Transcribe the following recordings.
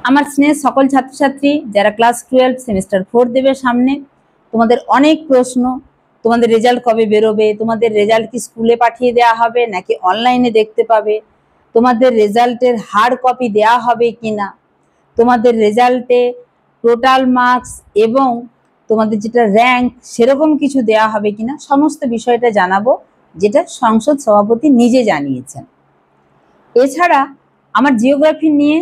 আমার স্নেহের সকল ছাত্রছাত্রী যারা ক্লাস 12 সেমিস্টার 4 দেবে সামনে, তোমাদের অনেক প্রশ্ন। তোমাদের রেজাল্ট কবে বেরোবে, তোমাদের রেজাল্ট কি স্কুলে পাঠিয়ে দেওয়া হবে নাকি অনলাইনে দেখতে পাবে, তোমাদের রেজাল্টের হার্ড কপি দেওয়া হবে কিনা, তোমাদের রেজাল্টে টোটাল মার্কস এবং তোমাদের যেটা র্যাঙ্ক সেরকম কিছু দেওয়া হবে কিনা, সমস্ত বিষয়টা জানাবো, যেটা সংসদ সভাপতি নিজে জানিয়েছেন। এছাড়া আমার জিওগ্রাফি নিয়ে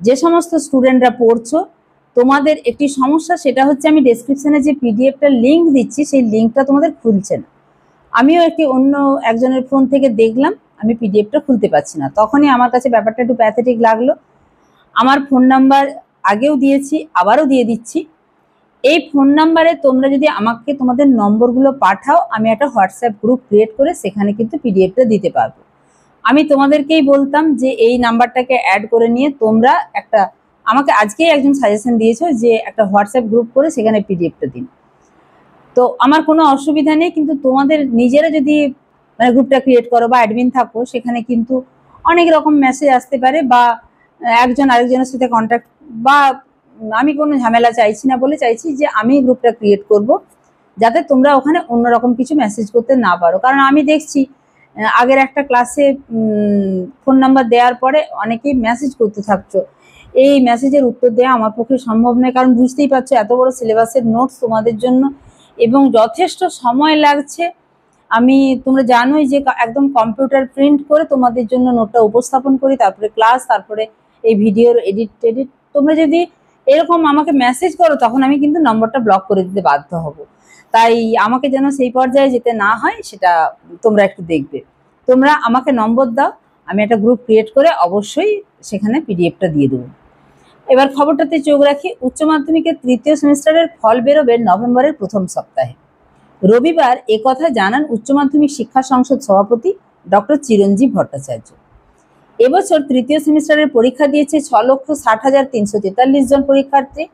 যে সমস্ত স্টুডেন্টরা পড়ছো, তোমাদের একটি সমস্যা, সেটা হচ্ছে আমি ডেসক্রিপশনে যে পিডিএফটা লিঙ্ক দিচ্ছি সেই লিঙ্কটা তোমাদের খুলছে না। আমিও একটি অন্য একজনের ফোন থেকে দেখলাম, আমি পিডিএফটা খুলতে পারছি না। তখনই আমার কাছে ব্যাপারটা একটু প্যাথেটিক লাগলো। আমার ফোন নাম্বার আগেও দিয়েছি, আবারও দিয়ে দিচ্ছি। এই ফোন নাম্বারে তোমরা যদি আমাকে তোমাদের নম্বরগুলো পাঠাও, আমি একটা হোয়াটসঅ্যাপ গ্রুপ ক্রিয়েট করে সেখানে কিন্তু পিডিএফটা দিতে পারবো। আমি তোমাদেরকেই বলতাম যে এই নাম্বারটাকে অ্যাড করে নিয়ে তোমরা একটা, আমাকে আজকেই একজন সাজেশন দিয়েছো যে একটা হোয়াটসঅ্যাপ গ্রুপ করে সেখানে পিডিএফটা দিন। তো আমার কোনো অসুবিধা নেই, কিন্তু তোমাদের নিজেরা যদি মানে গ্রুপটা ক্রিয়েট করো বা অ্যাডমিন থাকো, সেখানে কিন্তু অনেক রকম মেসেজ আসতে পারে বা একজন আরেকজনের সাথে কন্ট্যাক্ট, বা আমি কোনো ঝামেলা চাইছি না বলে চাইছি যে আমি গ্রুপটা ক্রিয়েট করব যাতে তোমরা ওখানে অন্যরকম কিছু মেসেজ করতে না পারো। কারণ আমি দেখছি আগের একটা ক্লাসে ফোন নাম্বার দেওয়ার পরে অনেকেই মেসেজ করতে থাকছো, এই মেসেজের উত্তর দেওয়া আমার পক্ষে সম্ভব নয়। কারণ বুঝতেই পারছো এত বড় সিলেবাসের নোটস তোমাদের জন্য এবং যথেষ্ট সময় লাগছে। আমি তোমরা জানোই যে একদম কম্পিউটার প্রিন্ট করে তোমাদের জন্য নোটটা উপস্থাপন করি, তারপরে ক্লাস, তারপরে এই ভিডিওর এডিট। তোমরা যদি এরকম আমাকে মেসেজ করো তখন আমি কিন্তু নম্বরটা ব্লক করে দিতে বাধ্য হব। তাই আমাকে যেন সেই পর্যায়ে যেতে না হয় সেটা তোমরা একটু দেখবে। তোমরা আমাকে নম্বর দাও, আমি একটা গ্রুপ ক্রিয়েট করে অবশ্যই সেখানে পিডিএফটা দিয়ে দেবো। এবার খবরটাতে চোখ রাখি। উচ্চ মাধ্যমিকের তৃতীয় সেমিস্টারের ফল বেরোবে নভেম্বরের প্রথম সপ্তাহে। রবিবার একথা জানান উচ্চ মাধ্যমিক শিক্ষা সংসদ সভাপতি ডক্টর চিরঞ্জীব ভট্টাচার্য। এবছর তৃতীয় সেমিস্টারের পরীক্ষা দিয়েছে 6,60,343 জন পরীক্ষার্থী।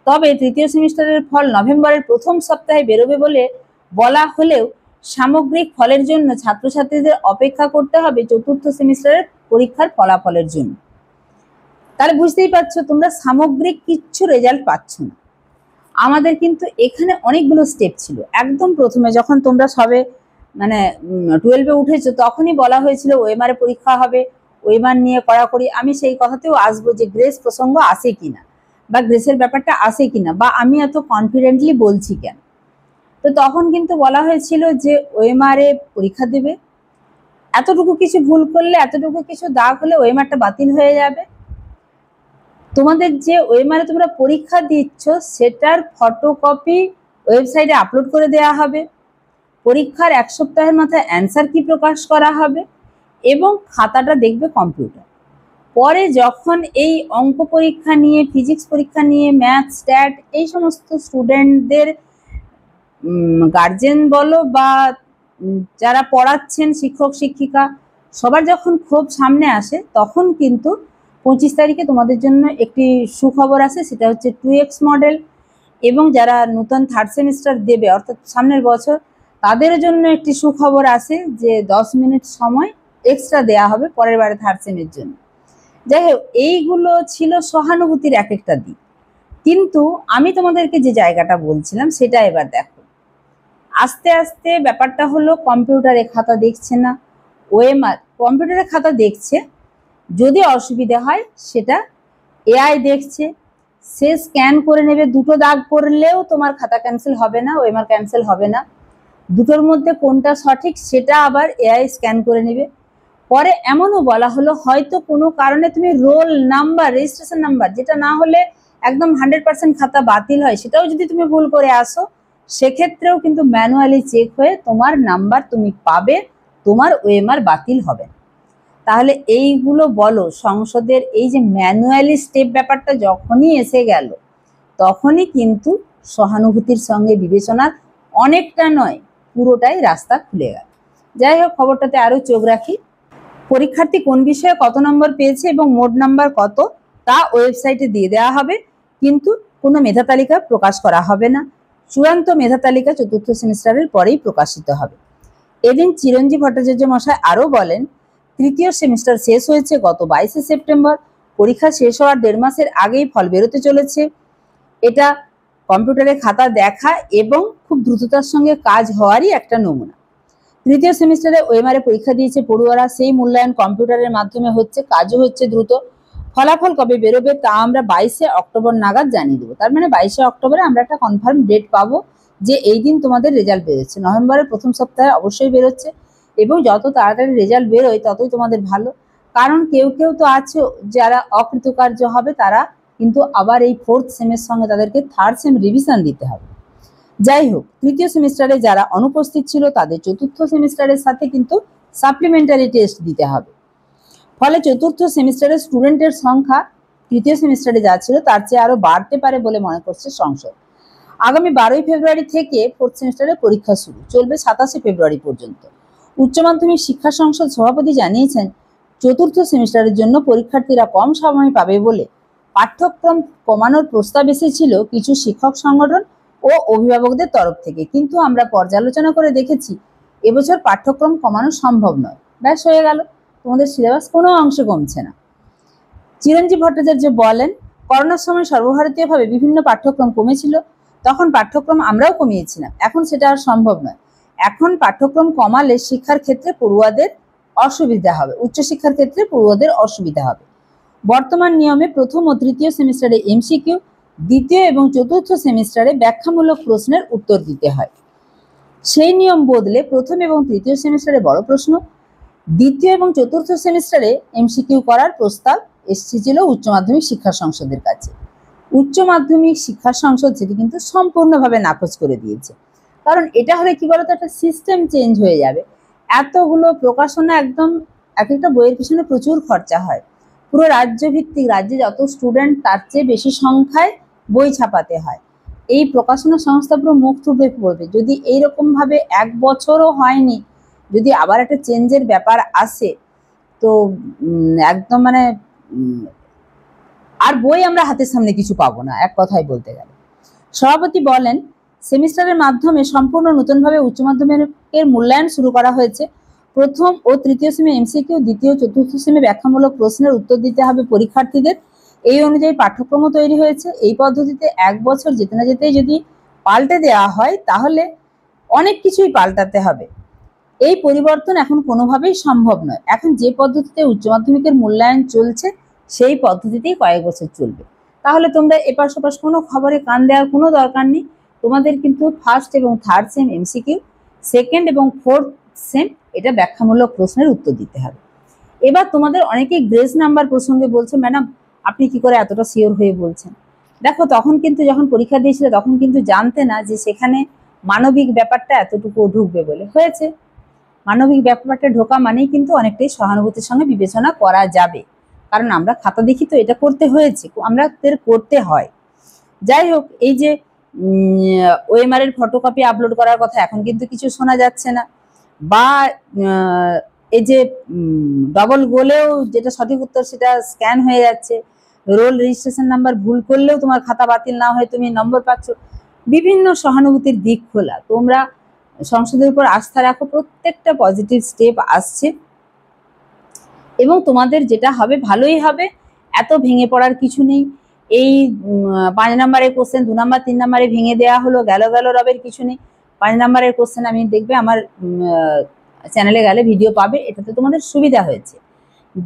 তবে তৃতীয় সেমিস্টারের ফল নভেম্বরের প্রথম সপ্তাহে বেরোবে বলে বলা হলেও সামগ্রিক ফলের জন্য ছাত্রছাত্রীদের অপেক্ষা করতে হবে চতুর্থ সেমিস্টারের পরীক্ষার ফলাফলের জন্য। তাহলে বুঝতেই পারছো তোমরা সামগ্রিক কিচ্ছু রেজাল্ট পাচ্ছ না। আমাদের কিন্তু এখানে অনেকগুলো স্টেপ ছিল। একদম প্রথমে যখন তোমরা সবে মানে 12-এ উঠেছো তখনই বলা হয়েছিল ওএমআর পরীক্ষা হবে, ওএমআর নিয়ে কড়াকড়ি। আমি সেই কথাতেও আসবো যে গ্রেস প্রসঙ্গ আসে কিনা বা গ্রেসের ব্যাপারটা আসে কিনা, বা আমি এত কনফিডেন্টলি বলছি কেন। তো তখন কিন্তু বলা হয়েছিল যে ওএমআর পরীক্ষা দেবে, এতটুকু কিছু ভুল করলে, এতটুকু কিছু দাগ হলে ওএমআরটা বাতিল হয়ে যাবে। তোমাদের যে ওএমআর তোমরা পরীক্ষা দিচ্ছ সেটার ফটোকপি ওয়েবসাইটে আপলোড করে দেওয়া হবে, পরীক্ষার 1 সপ্তাহের মাথায় অ্যান্সার কি প্রকাশ করা হবে এবং খাতাটা দেখবে কম্পিউটার। পরে যখন এই অঙ্ক পরীক্ষা নিয়ে, ফিজিক্স পরীক্ষা নিয়ে, ম্যাথ, স্ট্যাট, এই সমস্ত স্টুডেন্টদের গার্জেন বলো বা যারা পড়াচ্ছেন শিক্ষক শিক্ষিকা, সবার যখন ক্ষোভ সামনে আসে তখন কিন্তু 25 তারিখে তোমাদের জন্য একটি সুখবর আছে, সেটা হচ্ছে 2x মডেল। এবং যারা নতুন থার্ড সেমিস্টার দেবে অর্থাৎ সামনের বছর, তাদের জন্য একটি সুখবর আছে যে 10 মিনিট সময় এক্সট্রা দেয়া হবে পরের বারে থার্ড সেমের জন্য। যাই হোক, এইগুলো ছিল সহানুভূতির এক একটা দিক। কিন্তু আমি তোমাদেরকে যে জায়গাটা বলছিলাম সেটা এবার দেখো। আস্তে আস্তে ব্যাপারটা হলো কম্পিউটারে খাতা দেখছে না, ওএমআর কম্পিউটারে খাতা দেখছে, যদি অসুবিধা হয় সেটা এআই দেখছে, সে স্ক্যান করে নেবে। দুটো দাগ পড়লেও তোমার খাতা ক্যান্সেল হবে না, ওএমআর ক্যান্সেল হবে না। দুটোর মধ্যে কোনটা সঠিক সেটা আবার এআই স্ক্যান করে নেবে। পরে এমনও বলা হলো হয়তো কোনো কারণে তুমি রোল নাম্বার, রেজিস্ট্রেশন নাম্বার, যেটা না হলে একদম 100% খাতা বাতিল হয়, সেটাও যদি তুমি ভুল করে আসো সেক্ষেত্রেও কিন্তু ম্যানুয়ালি চেক হয়ে তোমার নাম্বার তুমি পাবে, তোমার ওএমআর বাতিল হবে। তাহলে এইগুলো বলো, সংসদের এই যে ম্যানুয়ালি স্টেপ ব্যাপারটা যখনই এসে গেল তখনই কিন্তু সহানুভূতির সঙ্গে বিবেচনার অনেকটা নয় পুরোটাই রাস্তা খুলে গেল। যাই হোক, খবরটাতে আরো চোখ রাখি। পরীক্ষার্থী কোন বিষয়ে কত নম্বর পেয়েছে এবং মোট নাম্বার কত তা ওয়েবসাইটে দিয়ে দেওয়া হবে, কিন্তু কোনো মেধা তালিকা প্রকাশ করা হবে না। চূড়ান্ত মেধা তালিকা চতুর্থ সেমিস্টারের পরেই প্রকাশিত হবে। এদিন চিরঞ্জীব ভট্টাচার্য মশাই আরো বলেন, তৃতীয় সেমিস্টার শেষ হয়েছে গত 22শে সেপ্টেম্বর। পরীক্ষা শেষ হওয়ার 1.5 মাসের আগেই ফল বেরোতে চলেছে। এটা কম্পিউটারে খাতা দেখা এবং খুব দ্রুততার সঙ্গে কাজ হওয়ারই একটা নমুনা। তৃতীয় সেমিস্টারে ওএমআর পরীক্ষা দিয়েছে পড়ুয়ারা, সেই মূল্যায়ন কম্পিউটারের মাধ্যমে হচ্ছে, কাজও হচ্ছে দ্রুত। ফলাফল কবে বেরোবে তা আমরা 22শে অক্টোবর নাগাদ জানিয়ে দেবো। তার মানে 22শে অক্টোবরে আমরা একটা কনফার্ম ডেট পাবো যে এই দিন তোমাদের রেজাল্ট বেরোচ্ছে। নভেম্বরের প্রথম সপ্তাহে অবশ্যই বেরোচ্ছে, এবং যত তাড়াতাড়ি রেজাল্ট বেরোয় ততই তোমাদের ভালো। কারণ কেউ কেউ তো আছে যারা অকৃতকার্য হবে, তারা কিন্তু আবার এই 4th সেমের সঙ্গে তাদেরকে 3rd সেম রিভিশন দিতে হবে। যাই হোক, তৃতীয় সেমিস্টারে যারা অনুপস্থিত ছিল তাদের চতুর্থ সেমিস্টারের সাথে কিন্তু সাপ্লিমেন্টারি টেস্ট দিতে হবে। ফলে চতুর্থ সেমিস্টারের স্টুডেন্টের সংখ্যা তৃতীয় সেমিস্টারে যা ছিল তার চেয়ে আরো বাড়তে পারে বলে মনে করছে সংসদ। আগামী 12ই ফেব্রুয়ারি থেকে 4th সেমিস্টারের পরীক্ষা শুরু, চলবে 27শে ফেব্রুয়ারি পর্যন্ত। উচ্চ মাধ্যমিক শিক্ষা সংসদ সভাপতি জানিয়েছেন, চতুর্থ সেমিস্টারের জন্য পরীক্ষার্থীরা কম সময় পাবে বলে পাঠ্যক্রম কমানোর প্রস্তাব এসেছিল কিছু শিক্ষক সংগঠন ও অভিভাবকদের তরফ থেকে, কিন্তু আমরা পর্যালোচনা করে দেখেছি এবছর পাঠ্যক্রম কমানো সম্ভব নয়। ব্যাস হয়ে গেল, তোমাদের সিলেবাস কোনো অংশে কমছে না। চিরঞ্জীব ভট্টাচার্য বলেন, করোনার সময় সর্বভারতীয়ভাবে বিভিন্ন পাঠ্যক্রম কমেছিল, তখন পাঠ্যক্রম আমরাও কমিয়েছিলাম, এখন সেটা আর সম্ভব নয়। এখন পাঠ্যক্রম কমালে শিক্ষার ক্ষেত্রে পড়ুয়াদের অসুবিধা হবে, উচ্চশিক্ষার ক্ষেত্রে পড়ুয়াদের অসুবিধা হবে। বর্তমান নিয়মে প্রথম ও তৃতীয় সেমিস্টারে এমসিকিউ, দ্বিতীয় এবং চতুর্থ সেমিস্টারে ব্যাখ্যামূলক প্রশ্নের উত্তর দিতে হয়। সেই নিয়ম বদলে প্রথম এবং তৃতীয় সেমিস্টারে বড় প্রশ্ন, দ্বিতীয় এবং চতুর্থ সেমিস্টারে এমসিকিউ করার প্রস্তাব এসেছিল উচ্চ মাধ্যমিক শিক্ষা সংসদের কাছে। উচ্চ মাধ্যমিক শিক্ষা সংসদ সেটি কিন্তু সম্পূর্ণভাবে নাকচ করে দিয়েছে। কারণ এটা হলে কি বলতো, একটা সিস্টেম চেঞ্জ হয়ে যাবে। এতগুলো প্রকাশনা, একদম এক একটা বইয়ের পিছনে প্রচুর খরচা হয়। পুরো রাজ্য ভিত্তিক, রাজ্যে যত স্টুডেন্ট তার চেয়ে বেশি সংখ্যায় বই ছাপাতে হয়। এই প্রকাশনা সংস্থা পুরো মুখ থুবড়ে পড়বে যদি এইরকম ভাবে 1 বছরও হয়নি যদি আবার একটা চেঞ্জের ব্যাপার আসে। তো একদম মানে আর বই আমরা হাতের সামনে কিছু পাবো না, এক কথায় বলতে গেলে। সভাপতি বলেন, সেমিস্টারের মাধ্যমে সম্পূর্ণ নতুনভাবে উচ্চ মাধ্যমিকের মূল্যায়ন শুরু করা হয়েছে। প্রথম ও তৃতীয় সেমে এমসিকিউ, দ্বিতীয় চতুর্থ সেমে ব্যাখ্যামূলক প্রশ্নের উত্তর দিতে হবে পরীক্ষার্থীদের। এই অনুযায়ী পাঠ্যক্রমও তৈরি হয়েছে। এই পদ্ধতিতে 1 বছর যেতে না যেতেই যদি পাল্টে দেওয়া হয় তাহলে অনেক কিছুই পাল্টাতে হবে। এই পরিবর্তন এখন কোনোভাবেই সম্ভব নয়। এখন যে পদ্ধতিতে উচ্চ মাধ্যমিকের মূল্যায়ন চলছে সেই পদ্ধতিতেই কয়েক বছর চলবে। তাহলে তোমরা এপাশ ওপাশ কোনো খবরে কান দেওয়ার কোনো দরকার নেই। তোমাদের কিন্তু 1st এবং 3rd সেম এমসিকিউ, 2nd এবং 4th সেম এটা ব্যাখ্যামূলক প্রশ্নের উত্তর দিতে হবে। এবার তোমাদের অনেকেই গ্রেস নাম্বার প্রসঙ্গে বলছে, ম্যাডাম আপনি কি করে এতটা শিওর হয়ে বলছেন? দেখো, তখন কিন্তু যখন পরীক্ষা দিয়েছিলে তখন কিন্তু জানতে না যে সেখানে মানবিক ব্যাপারটা এতটুকু ঢুকবে বলে। হয়েছে, মানবিক ব্যাপারটা ঢোকা মানেই কিন্তু অনেকটাই সহানুভূতির সঙ্গে বিবেচনা করা যাবে। কারণ আমরা খাতা দেখি তো এটা করতে হয়েছে, আমাদের করতে হয়। যাই হোক, এই যে ওএমআর এর ফটোকপি আপলোড করার কথা, এখন কিন্তু কিছু শোনা যাচ্ছে না। বা এই যে ডবল গোলেও যেটা সঠিক উত্তর সেটা স্ক্যান হয়ে যাচ্ছে, রোল রেজিস্ট্রেশন নাম্বার ভুল করলেও তোমার খাতা বাতিল না হয়ে তুমি নম্বর পাচ্ছ। বিভিন্ন সহানুভূতির দিক খোলা। তোমরা সংসদের উপর আস্থা রাখো, প্রত্যেকটা পজিটিভ স্টেপ আসছে এবং তোমাদের যেটা হবে ভালোই হবে, এত ভেঙে পড়ার কিছু নেই। এই 5 নম্বরের কোশ্চেন 2 নম্বর 3 নম্বরে ভেঙে দেওয়া হলো, গেল রবের কিছু নেই। 5 নম্বরের কোশ্চেন আমি দেখবে আমার চ্যানেলে গেলে ভিডিও পাবে, এটাতে তোমাদের সুবিধা হয়েছে।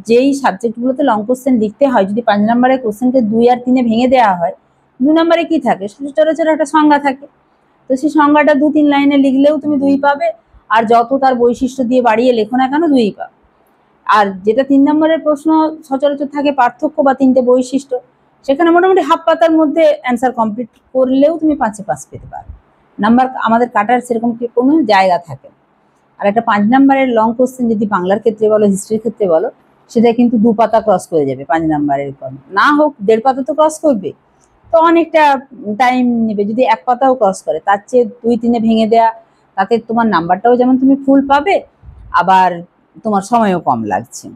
যেই সাবজেক্টগুলোতে লং কোশ্চেন লিখতে হয়, যদি 5 নম্বরের কোশ্চেনকে 2 আর 3 ভেঙে দেওয়া হয়, 2 নম্বরে কি থাকে, সচরাচর একটা সংজ্ঞা থাকে। তো সেই সংজ্ঞাটা 2-3 লাইনে লিখলেও তুমি 2 পাবে, আর যত তার বৈশিষ্ট্য দিয়ে বাড়িয়ে লেখো না কেন 2 পাবে। আর যেটা 3 নম্বরের প্রশ্ন সচরাচর থাকে পার্থক্য বা 3টে বৈশিষ্ট্য, সেখানে মোটামুটি হাফ পাতার মধ্যে অ্যান্সার কমপ্লিট করলেও তুমি 5-এ 5 পেতে পারো। নাম্বার আমাদের কাটার সেরকম কোনো জায়গা থাকে। আর একটা 5 নম্বরের লং কোশ্চেন যদি বাংলার ক্ষেত্রে বলো, হিস্ট্রির ক্ষেত্রে বলো, সেটা কিন্তু 2 পাতা ক্রস করে যাবে। 5 নম্বরের না হোক 1.5 পাতা তো ক্রস করবে, তো অনেকটা টাইম নেবে। যদি 1 পাতাও ক্রস করে, তার চেয়ে 2-3 ভেঙে দেয়া, তাতে তোমার নাম্বারটাও যেমন তুমি ফুল পাবে, আবার তোমার সময়ও কম লাগছে।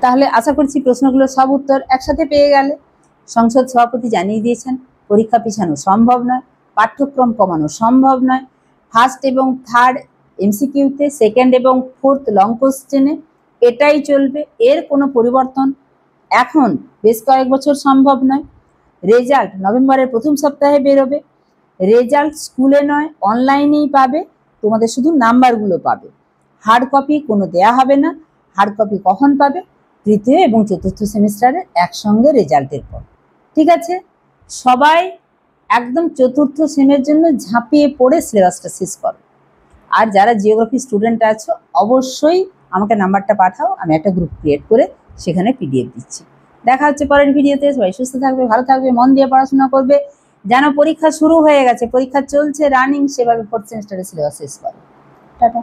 তাহলে আশা করছি প্রশ্নগুলোর সব উত্তর একসাথে পেয়ে গেলে। সংসদ সভাপতি জানিয়ে দিয়েছেন, পরীক্ষা পিছানো সম্ভব নয়, পাঠ্যক্রম কমানো সম্ভব নয়। 1st এবং 3rd এমসিকিউতে, 2nd এবং 4th লং কোশ্চেনে এটাই চলবে, এর কোনো পরিবর্তন এখন বেশ কয়েক বছর সম্ভব নয়। রেজাল্ট নভেম্বরের প্রথম সপ্তাহে বেরোবে। রেজাল্ট স্কুলে নয় অনলাইনেই পাবে, তোমাদের শুধু নাম্বারগুলো পাবে, হার্ড কপি কোনো দেয়া হবে না। হার্ড কপি কখন পাবে? তৃতীয় এবং চতুর্থ সেমিস্টারের একসঙ্গে রেজাল্টের পর। ঠিক আছে, সবাই একদম চতুর্থ সেমের জন্য ঝাঁপিয়ে পড়ে সিলেবাসটা শেষ করো। আর যারা জিওগ্রাফি স্টুডেন্ট আছো অবশ্যই আমাকে নাম্বারটা পাঠাও, আমি একটা গ্রুপ ক্রিয়েট করে সেখানে পিডিএফ দিচ্ছি। দেখা হচ্ছে পরের ভিডিওতে। সবাই সুস্থ থাকবে, ভালো থাকবে, মন দিয়ে পড়াশোনা করবে। যেন পরীক্ষা শুরু হয়ে গেছে, পরীক্ষা চলছে রানিং, সেভাবে ফোর্থ সেমিস্টারের সিলেবাস শেষ করো। টাটা।